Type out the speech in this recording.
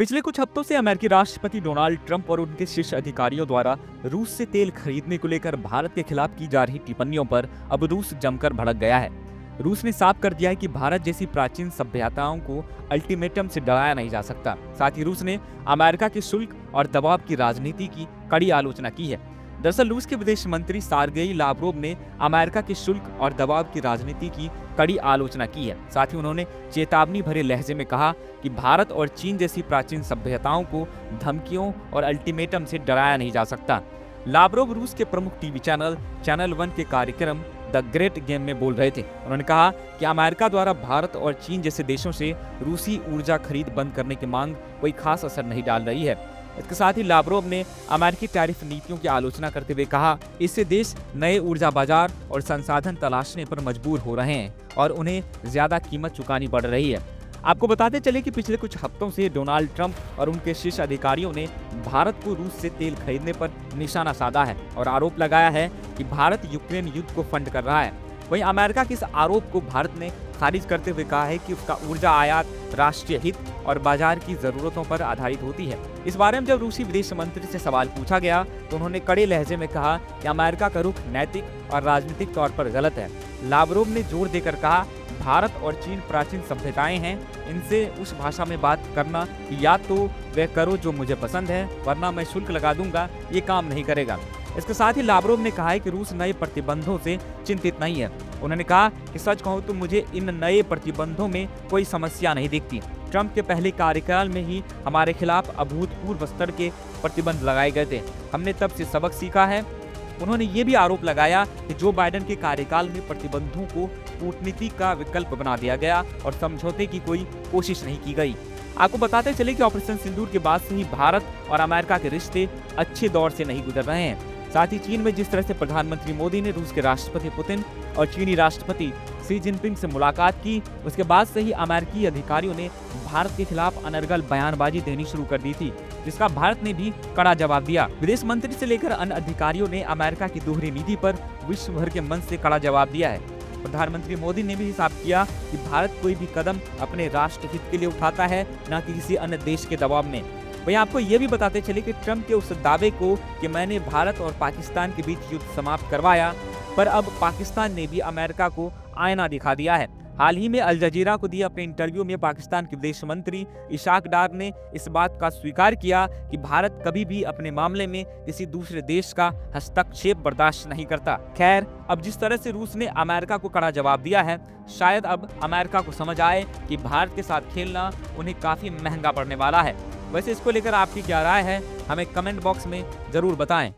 पिछले कुछ हफ्तों से अमेरिकी राष्ट्रपति डोनाल्ड ट्रंप और उनके शीर्ष अधिकारियों द्वारा रूस से तेल खरीदने को लेकर भारत के खिलाफ की जा रही टिप्पणियों पर अब रूस जमकर भड़क गया है। रूस ने साफ कर दिया है कि भारत जैसी प्राचीन सभ्यताओं को अल्टीमेटम से डराया नहीं जा सकता। साथ ही रूस ने अमेरिका के शुल्क और दबाव की राजनीति की कड़ी आलोचना की है। दरअसल रूस के विदेश मंत्री सार्गेई लावरोव ने अमेरिका के शुल्क और दबाव की राजनीति की कड़ी आलोचना की है। साथ ही उन्होंने चेतावनी भरे लहजे में कहा कि भारत और चीन जैसी प्राचीन सभ्यताओं को धमकियों और अल्टीमेटम से डराया नहीं जा सकता। लावरोव रूस के प्रमुख टीवी चैनल 1 के कार्यक्रम द ग्रेट गेम में बोल रहे थे। उन्होंने कहा कि अमेरिका द्वारा भारत और चीन जैसे देशों से रूसी ऊर्जा खरीद बंद करने की मांग कोई खास असर नहीं डाल रही है। इसके साथ ही लावरोव ने अमेरिकी टैरिफ नीतियों की आलोचना करते हुए कहा, इससे देश नए ऊर्जा बाजार और संसाधन तलाशने पर मजबूर हो रहे हैं और उन्हें ज्यादा कीमत चुकानी पड़ रही है। आपको बताते चले कि पिछले कुछ हफ्तों से डोनाल्ड ट्रंप और उनके शीर्ष अधिकारियों ने भारत को रूस से तेल खरीदने पर निशाना साधा है और आरोप लगाया है कि भारत यूक्रेन युद्ध को फंड कर रहा है। वहीं अमेरिका के इस आरोप को भारत ने खारिज करते हुए कहा है कि उसका ऊर्जा आयात राष्ट्रीय हित और बाजार की जरूरतों पर आधारित होती है। इस बारे में जब रूसी विदेश मंत्री से सवाल पूछा गया तो उन्होंने कड़े लहजे में कहा कि अमेरिका का रुख नैतिक और राजनीतिक तौर पर गलत है। लावरोव ने जोर देकर कहा, भारत और चीन प्राचीन सभ्यताएं हैं, इनसे उस भाषा में बात करना कि या तो वह करो जो मुझे पसंद है वरना मैं शुल्क लगा दूंगा, ये काम नहीं करेगा। इसके साथ ही लावरोव ने कहा है कि रूस नए प्रतिबंधों से चिंतित नहीं है। उन्होंने कहा कि सच कहूं तो मुझे इन नए प्रतिबंधों में कोई समस्या नहीं दिखती। ट्रंप के पहले कार्यकाल में ही हमारे खिलाफ अभूतपूर्व स्तर के प्रतिबंध लगाए गए थे, हमने तब से सबक सीखा है। उन्होंने ये भी आरोप लगाया कि जो बाइडेन के कार्यकाल में प्रतिबंधों को कूटनीति का विकल्प बना दिया गया और समझौते की कोई कोशिश नहीं की गई। आपको बताते चले कि ऑपरेशन सिंदूर के बाद से ही भारत और अमेरिका के रिश्ते अच्छे दौर से नहीं गुजर रहे हैं। साथ ही चीन में जिस तरह से प्रधानमंत्री मोदी ने रूस के राष्ट्रपति पुतिन और चीनी राष्ट्रपति शी जिनपिंग से मुलाकात की, उसके बाद से ही अमेरिकी अधिकारियों ने भारत के खिलाफ अनर्गल बयानबाजी देनी शुरू कर दी थी, जिसका भारत ने भी कड़ा जवाब दिया। विदेश मंत्री से लेकर अन्य अधिकारियों ने अमेरिका की दोहरी नीति पर विश्व भर के मंच से कड़ा जवाब दिया है। प्रधानमंत्री मोदी ने भी हिसाब किया कि भारत कोई भी कदम अपने राष्ट्र हित के लिए उठाता है, न कि किसी अन्य देश के दबाव में। वहीं आपको ये भी बताते चले कि ट्रंप के उस दावे को कि मैंने भारत और पाकिस्तान के बीच युद्ध समाप्त करवाया, पर अब पाकिस्तान ने भी अमेरिका को आईना दिखा दिया है। हाल ही में अल जजीरा को दिए अपने इंटरव्यू में पाकिस्तान के विदेश मंत्री इशाक डार ने इस बात का स्वीकार किया कि भारत कभी भी अपने मामले में किसी दूसरे देश का हस्तक्षेप बर्दाश्त नहीं करता। खैर, अब जिस तरह से रूस ने अमेरिका को कड़ा जवाब दिया है, शायद अब अमेरिका को समझ आए कि भारत के साथ खेलना उन्हें काफी महंगा पड़ने वाला है। वैसे इसको लेकर आपकी क्या राय है, हमें कमेंट बॉक्स में जरूर बताएं।